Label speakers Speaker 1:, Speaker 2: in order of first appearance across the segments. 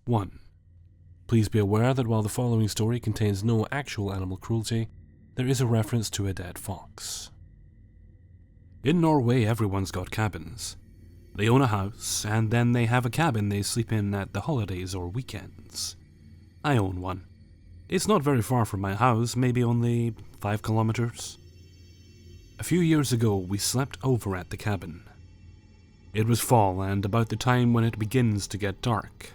Speaker 1: 1. Please be aware that while the following story contains no actual animal cruelty, there is a reference to a dead fox. In Norway, everyone's got cabins. They own a house, and then they have a cabin they sleep in at the holidays or weekends. I own one. It's not very far from my house, maybe only 5 kilometers. A few years ago, we slept over at the cabin. It was fall and about the time when it begins to get dark.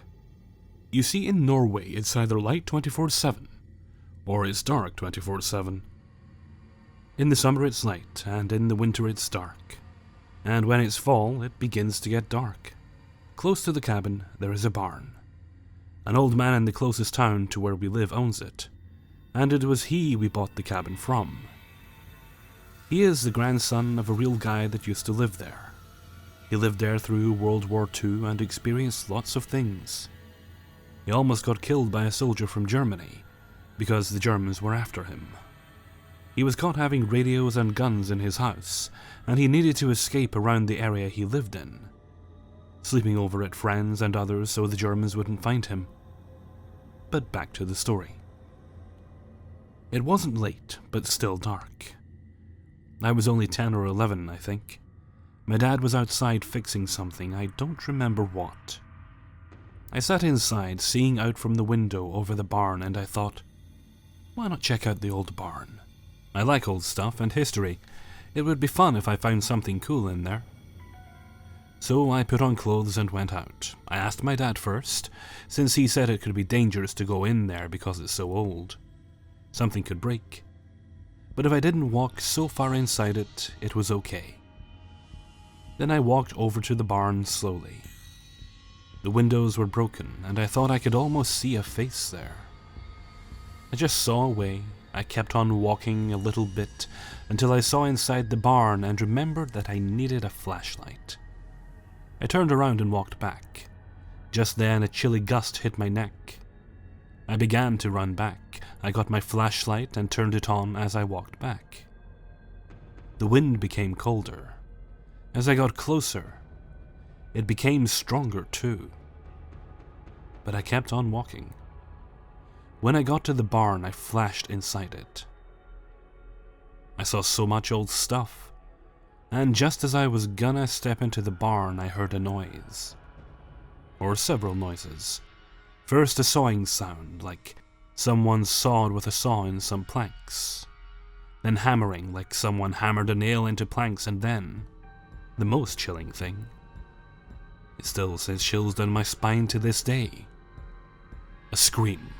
Speaker 1: You see, in Norway, it's either light 24/7 or it's dark 24/7. In the summer it's light, and in the winter it's dark. And when it's fall, it begins to get dark. Close to the cabin, there is a barn. An old man in the closest town to where we live owns it, and it was he we bought the cabin from. He is the grandson of a real guy that used to live there. He lived there through World War II and experienced lots of things. He almost got killed by a soldier from Germany, because the Germans were after him. He was caught having radios and guns in his house, and he needed to escape around the area he lived in, sleeping over at friends and others so the Germans wouldn't find him. But back to the story. It wasn't late, but still dark. I was only 10 or 11, I think. My dad was outside fixing something, I don't remember what. I sat inside, seeing out from the window over the barn, and I thought, why not check out the old barn? I like old stuff and history. It would be fun if I found something cool in there. So I put on clothes and went out. I asked my dad first, since he said it could be dangerous to go in there because it's so old. Something could break. But if I didn't walk so far inside it, it was okay. Then I walked over to the barn slowly. The windows were broken, and I thought I could almost see a face there. I just saw away. I kept on walking a little bit until I saw inside the barn and remembered that I needed a flashlight. I turned around and walked back. Just then a chilly gust hit my neck. I began to run back. I got my flashlight and turned it on as I walked back. The wind became colder. As I got closer, it became stronger too. But I kept on walking. When I got to the barn, I flashed inside it. I saw so much old stuff, and just as I was gonna step into the barn, I heard a noise. Or several noises. First a sawing sound, like someone sawed with a saw in some planks. Then hammering, like someone hammered a nail into planks, and then, the most chilling thing, it still sends chills down my spine to this day, a scream.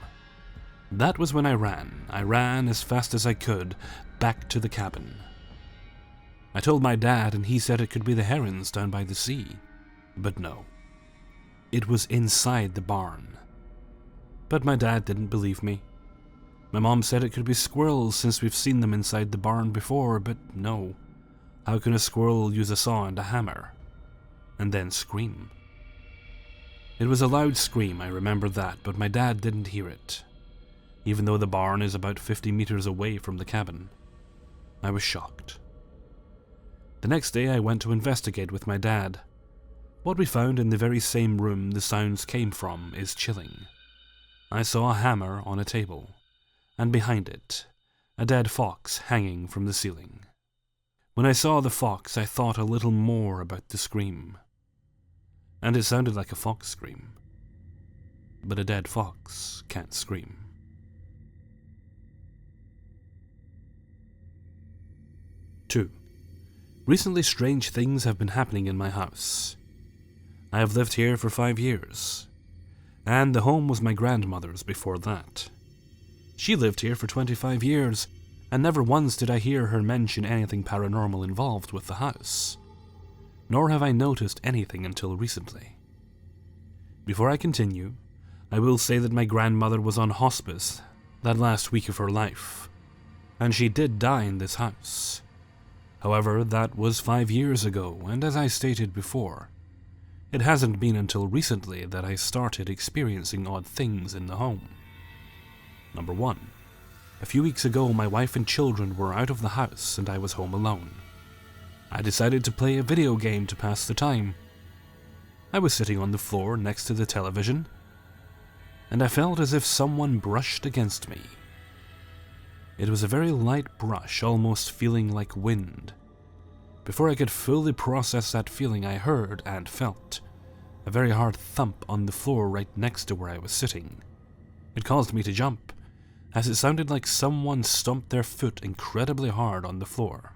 Speaker 1: That was when I ran. I ran as fast as I could, back to the cabin. I told my dad, and he said it could be the herons down by the sea. But no. It was inside the barn. But my dad didn't believe me. My mom said it could be squirrels since we've seen them inside the barn before, but no. How can a squirrel use a saw and a hammer? And then scream? It was a loud scream, I remember that, but my dad didn't hear it. Even though the barn is about 50 meters away from the cabin. I was shocked. The next day I went to investigate with my dad. What we found in the very same room the sounds came from is chilling. I saw a hammer on a table, and behind it, a dead fox hanging from the ceiling. When I saw the fox, I thought a little more about the scream. And it sounded like a fox scream. But a dead fox can't scream. 2. Recently, strange things have been happening in my house. I have lived here for 5 years, and the home was my grandmother's before that. She lived here for 25 years, and never once did I hear her mention anything paranormal involved with the house. Nor have I noticed anything until recently. Before I continue, I will say that my grandmother was on hospice that last week of her life, and she did die in this house. However, that was 5 years ago, and as I stated before, it hasn't been until recently that I started experiencing odd things in the home. Number 1. A few weeks ago, my wife and children were out of the house and I was home alone. I decided to play a video game to pass the time. I was sitting on the floor next to the television, and I felt as if someone brushed against me. It was a very light brush, almost feeling like wind. Before I could fully process that feeling, I heard and felt a very hard thump on the floor right next to where I was sitting. It caused me to jump, as it sounded like someone stomped their foot incredibly hard on the floor.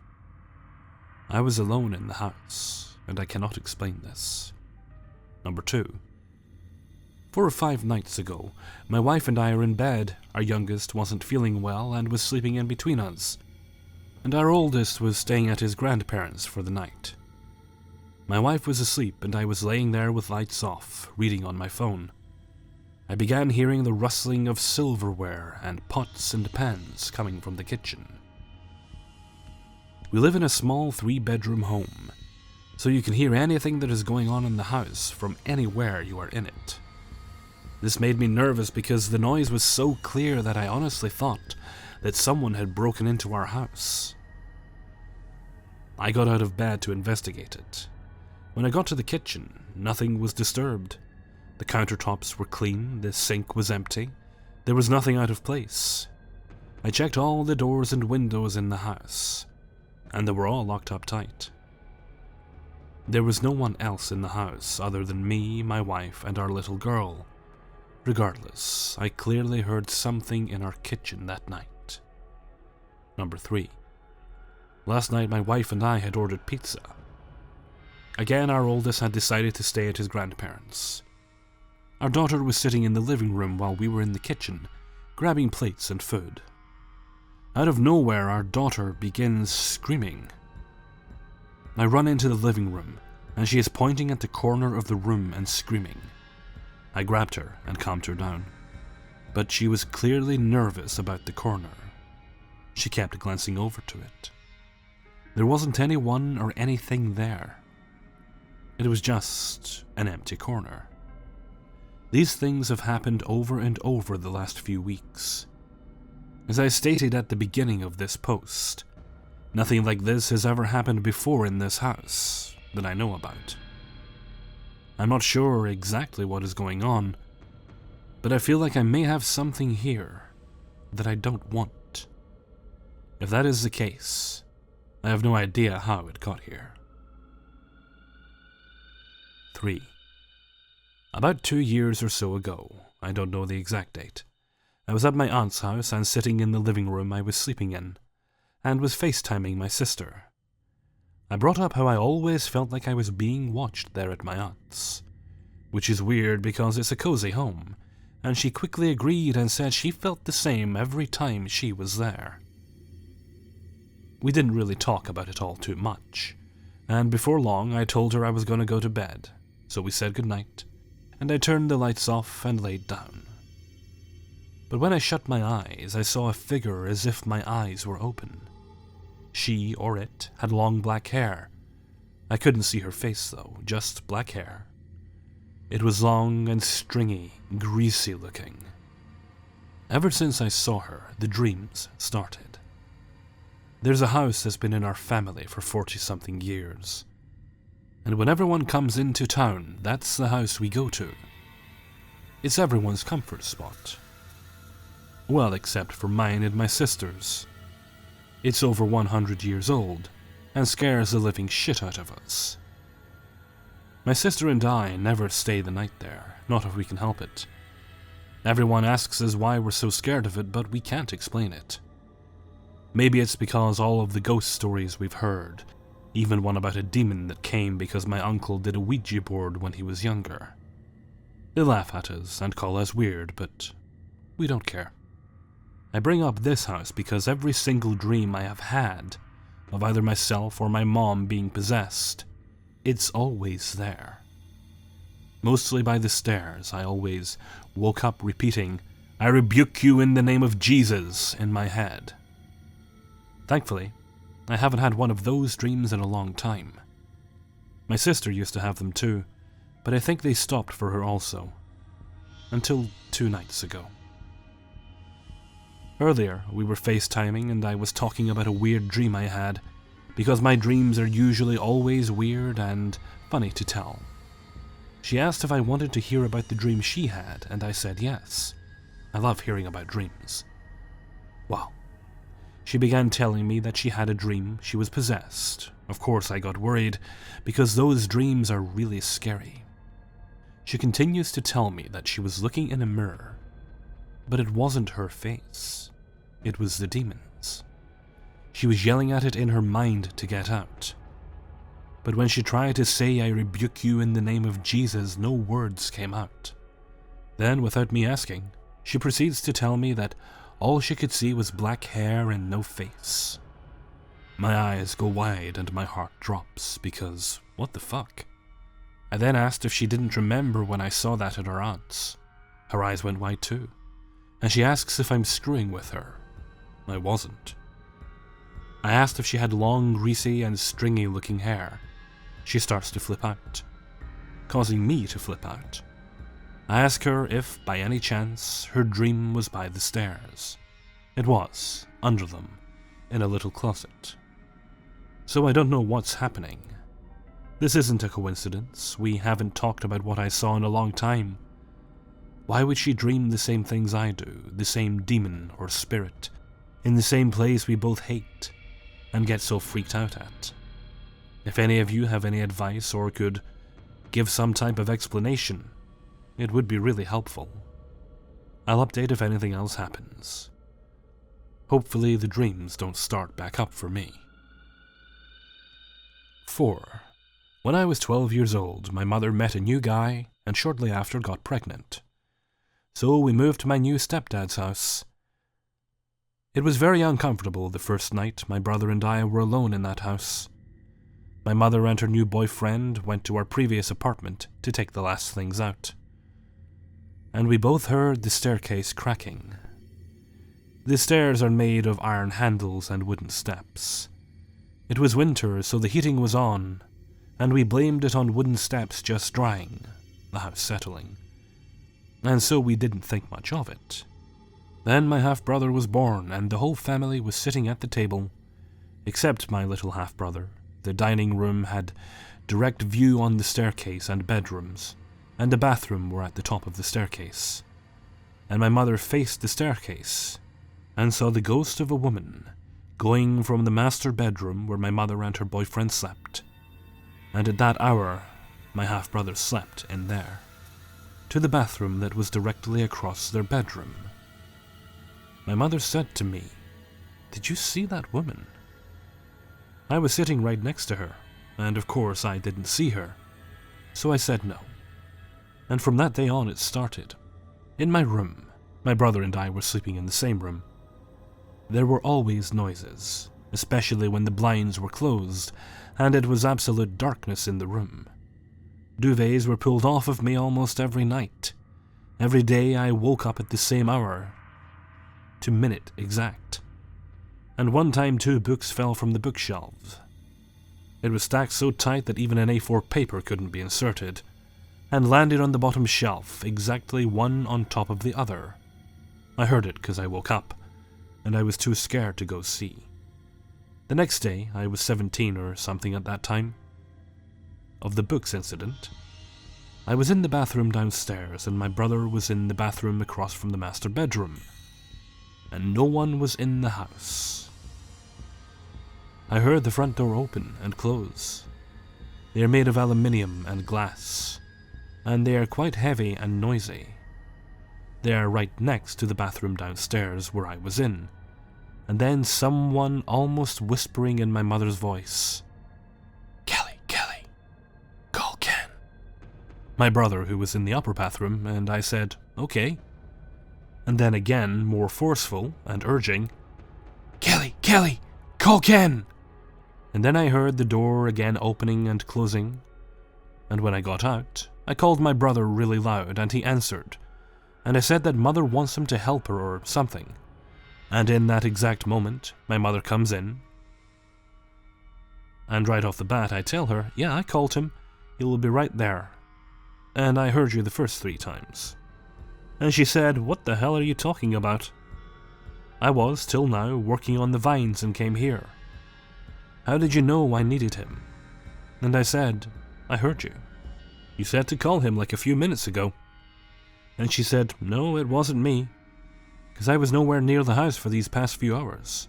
Speaker 1: I was alone in the house, and I cannot explain this. Number 2. 4 or 5 nights ago, my wife and I are in bed. Our youngest wasn't feeling well and was sleeping in between us, and our oldest was staying at his grandparents' for the night. My wife was asleep and I was laying there with lights off, reading on my phone. I began hearing the rustling of silverware and pots and pans coming from the kitchen. We live in a small 3-bedroom home, so you can hear anything that is going on in the house from anywhere you are in it. This made me nervous because the noise was so clear that I honestly thought that someone had broken into our house. I got out of bed to investigate it. When I got to the kitchen, nothing was disturbed. The countertops were clean, the sink was empty, there was nothing out of place. I checked all the doors and windows in the house, and they were all locked up tight. There was no one else in the house other than me, my wife, and our little girl. Regardless, I clearly heard something in our kitchen that night. Number 3. Last night my wife and I had ordered pizza. Again, our oldest had decided to stay at his grandparents'. Our daughter was sitting in the living room while we were in the kitchen, grabbing plates and food. Out of nowhere, our daughter begins screaming. I run into the living room, and she is pointing at the corner of the room and screaming. I grabbed her and calmed her down, but she was clearly nervous about the corner. She kept glancing over to it. There wasn't anyone or anything there. It was just an empty corner. These things have happened over and over the last few weeks. As I stated at the beginning of this post, nothing like this has ever happened before in this house that I know about. I'm not sure exactly what is going on, but I feel like I may have something here that I don't want. If that is the case, I have no idea how it got here. 3. About 2 years or so ago, I don't know the exact date, I was at my aunt's house and sitting in the living room I was sleeping in, and was FaceTiming my sister. I brought up how I always felt like I was being watched there at my aunt's, which is weird because it's a cozy home, and she quickly agreed and said she felt the same every time she was there. We didn't really talk about it all too much, and before long I told her I was going to go to bed, so we said goodnight, and I turned the lights off and laid down. But when I shut my eyes, I saw a figure as if my eyes were open. She, or it, had long black hair. I couldn't see her face though, just black hair. It was long and stringy, greasy looking. Ever since I saw her, the dreams started. There's a house that's been in our family for 40-something years, and when everyone comes into town, that's the house we go to. It's everyone's comfort spot. Well, except for mine and my sister's. It's over 100 years old, and scares the living shit out of us. My sister and I never stay the night there, not if we can help it. Everyone asks us why we're so scared of it, but we can't explain it. Maybe it's because all of the ghost stories we've heard, even one about a demon that came because my uncle did a Ouija board when he was younger. They laugh at us and call us weird, but we don't care. I bring up this house because every single dream I have had of either myself or my mom being possessed, it's always there. Mostly by the stairs, I always woke up repeating, "I rebuke you in the name of Jesus," in my head. Thankfully, I haven't had one of those dreams in a long time. My sister used to have them too, but I think they stopped for her also. Until 2 nights ago. Earlier, we were FaceTiming and I was talking about a weird dream I had, because my dreams are usually always weird and funny to tell. She asked if I wanted to hear about the dream she had, and I said yes. I love hearing about dreams. Well, she began telling me that she had a dream she was possessed. Of course, I got worried, because those dreams are really scary. She continues to tell me that she was looking in a mirror, but it wasn't her face. It was the demons. She was yelling at it in her mind to get out. But when she tried to say, "I rebuke you in the name of Jesus," no words came out. Then, without me asking, she proceeds to tell me that all she could see was black hair and no face. My eyes go wide and my heart drops, because what the fuck? I then asked if she didn't remember when I saw that at her aunt's. Her eyes went wide too, and she asks if I'm screwing with her. I wasn't. I asked if she had long, greasy and stringy looking hair. She starts to flip out, causing me to flip out. I ask her if, by any chance, her dream was by the stairs. It was, under them, in a little closet. So I don't know what's happening. This isn't a coincidence. We haven't talked about what I saw in a long time. Why would she dream the same things I do, the same demon or spirit, in the same place we both hate, and get so freaked out at? If any of you have any advice or could give some type of explanation, it would be really helpful. I'll update if anything else happens. Hopefully the dreams don't start back up for me. 4. When I was 12 years old, my mother met a new guy and shortly after got pregnant. So we moved to my new stepdad's house. It was very uncomfortable the first night my brother and I were alone in that house. My mother and her new boyfriend went to our previous apartment to take the last things out, and we both heard the staircase cracking. The stairs are made of iron handles and wooden steps. It was winter, so the heating was on, and we blamed it on wooden steps just drying, the house settling, and so we didn't think much of it. Then my half-brother was born, and the whole family was sitting at the table, except my little half-brother. The dining room had direct view on the staircase and bedrooms, and the bathroom were at the top of the staircase. And my mother faced the staircase, and saw the ghost of a woman going from the master bedroom where my mother and her boyfriend slept, and at that hour my half-brother slept in there, to the bathroom that was directly across their bedroom. My mother said to me, "Did you see that woman?" I was sitting right next to her, and of course I didn't see her, so I said no. And from that day on it started. In my room, my brother and I were sleeping in the same room. There were always noises, especially when the blinds were closed, and it was absolute darkness in the room. Duvets were pulled off of me almost every night. Every day I woke up at the same hour, to minute exact. And one time 2 books fell from the bookshelves. It was stacked so tight that even an A4 paper couldn't be inserted, and landed on the bottom shelf, exactly one on top of the other. I heard it because I woke up, and I was too scared to go see. The next day, I was 17 or something at that time, of the books incident. I was in the bathroom downstairs, and my brother was in the bathroom across from the master bedroom, and no one was in the house. I heard the front door open and close. They are made of aluminium and glass, and they are quite heavy and noisy. They are right next to the bathroom downstairs where I was in, and then someone almost whispering in my mother's voice, Kelly, call Ken." My brother, who was in the upper bathroom, and I said, "Okay." And then again, more forceful and urging, Kelly, call Ken." And then I heard the door again opening and closing, and when I got out, I called my brother really loud, and he answered, and I said that mother wants him to help her or something. And in that exact moment, my mother comes in, and right off the bat I tell her, "Yeah, I called him, he will be right there, and I heard you the first 3 times. And she said, "What the hell are you talking about?" "I was, till now, working on the vines and came here. How did you know I needed him?" And I said, "I heard you." You said to call him like a few minutes ago." And she said, "No, it wasn't me, because I was nowhere near the house for these past few hours.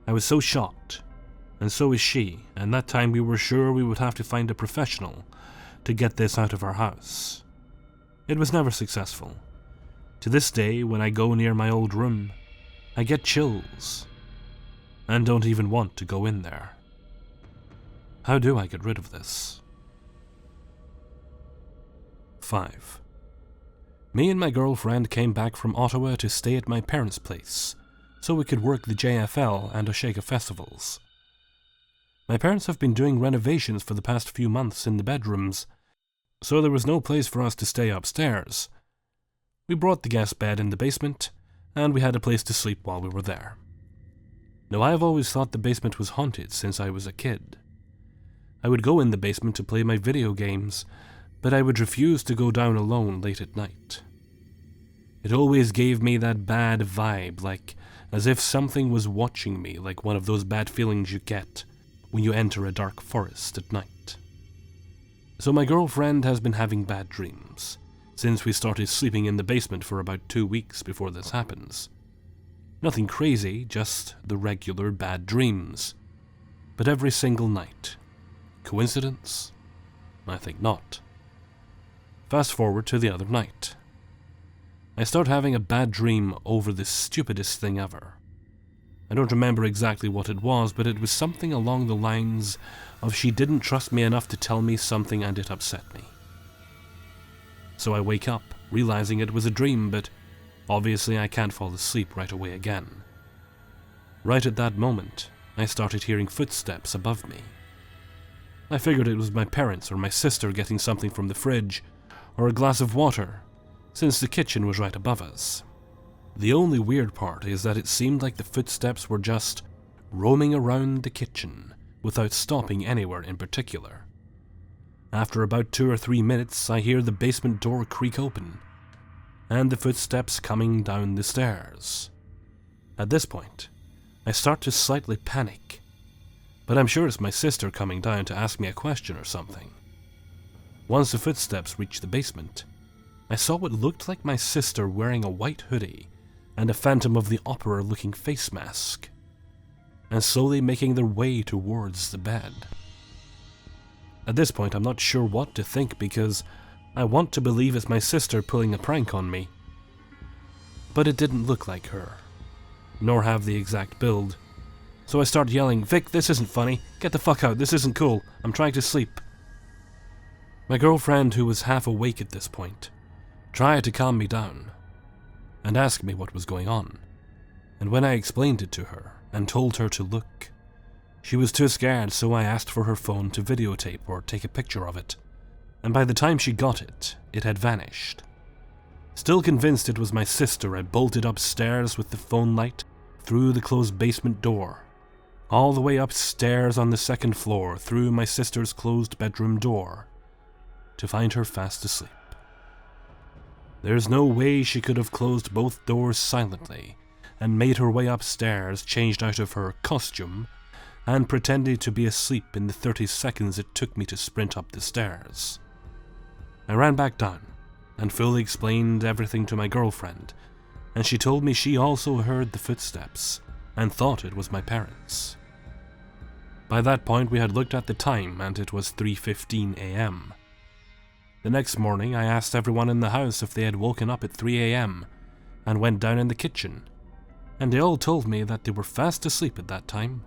Speaker 1: I was so shocked, and so was she, and that time we were sure we would have to find a professional to get this out of our house. It was never successful. To this day, when I go near my old room, I get chills, and don't even want to go in there. How do I get rid of this?" 5. Me and my girlfriend came back from Ottawa to stay at my parents' place, so we could work the JFL and Osheaga festivals. My parents have been doing renovations for the past few months in the bedrooms, so there was no place for us to stay upstairs. We brought the guest bed in the basement, and we had a place to sleep while we were there. Now, I have always thought the basement was haunted since I was a kid. I would go in the basement to play my video games, but I would refuse to go down alone late at night. It always gave me that bad vibe, like as if something was watching me, like one of those bad feelings you get when you enter a dark forest at night. So my girlfriend has been having bad dreams since we started sleeping in the basement for about 2 weeks before this happens. Nothing crazy, just the regular bad dreams. But every single night. Coincidence? I think not. Fast forward to the other night. I start having a bad dream over the stupidest thing ever. I don't remember exactly what it was, but it was something along the lines of she didn't trust me enough to tell me something and it upset me. So I wake up, realizing it was a dream, but obviously I can't fall asleep right away again. Right at that moment, I started hearing footsteps above me. I figured it was my parents or my sister getting something from the fridge, or a glass of water, since the kitchen was right above us. The only weird part is that it seemed like the footsteps were just roaming around the kitchen without stopping anywhere in particular. After about 2 or 3 minutes, I hear the basement door creak open, and the footsteps coming down the stairs. At this point, I start to slightly panic, but I'm sure it's my sister coming down to ask me a question or something. Once the footsteps reached the basement, I saw what looked like my sister wearing a white hoodie and a Phantom of the Opera looking face mask, and slowly making their way towards the bed. At this point, I'm not sure what to think because I want to believe it's my sister pulling a prank on me. But it didn't look like her, nor have the exact build. So I start yelling, "Vic, this isn't funny. Get the fuck out. This isn't cool. I'm trying to sleep." My girlfriend, who was half awake at this point, tried to calm me down and ask me what was going on. And when I explained it to her and told her to look, she was too scared, so I asked for her phone to videotape or take a picture of it. And by the time she got it, it had vanished. Still convinced it was my sister, I bolted upstairs with the phone light through the closed basement door, all the way upstairs on the 2nd floor through my sister's closed bedroom door, to find her fast asleep. There's no way she could have closed both doors silently and made her way upstairs, changed out of her costume, and pretended to be asleep in the 30 seconds it took me to sprint up the stairs. I ran back down and fully explained everything to my girlfriend, and she told me she also heard the footsteps and thought it was my parents. By that point we had looked at the time and it was 3:15 a.m. The next morning I asked everyone in the house if they had woken up at 3 a.m. and went down in the kitchen, and they all told me that they were fast asleep at that time.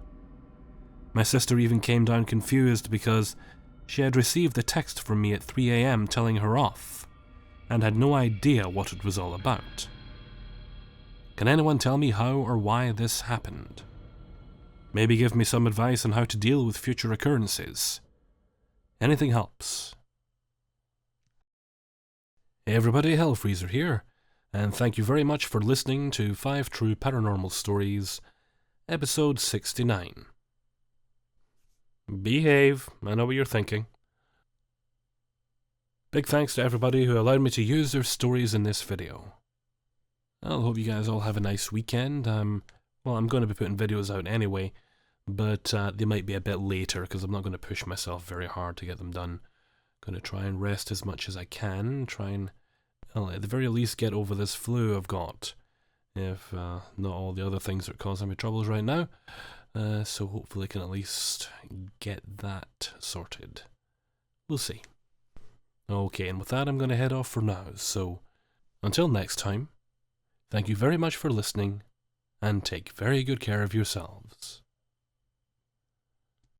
Speaker 1: My sister even came down confused because she had received a text from me at 3 a.m. telling her off, and had no idea what it was all about. Can anyone tell me how or why this happened? Maybe give me some advice on how to deal with future occurrences. Anything helps. Hey everybody, Hellfreezer here, and thank you very much for listening to 5 True Paranormal Stories, episode 69. Behave, I know what you're thinking. Big thanks to everybody who allowed me to use their stories in this video. I hope you guys all have a nice weekend. I'm going to be putting videos out anyway, but they might be a bit later because I'm not going to push myself very hard to get them done, Going to try and rest as much as I can. Try and, well, at the very least, get over this flu I've got. If not all the other things that are causing me troubles right now. So hopefully I can at least get that sorted. We'll see. Okay, and with that I'm going to head off for now. So until next time, thank you very much for listening, and take very good care of yourselves.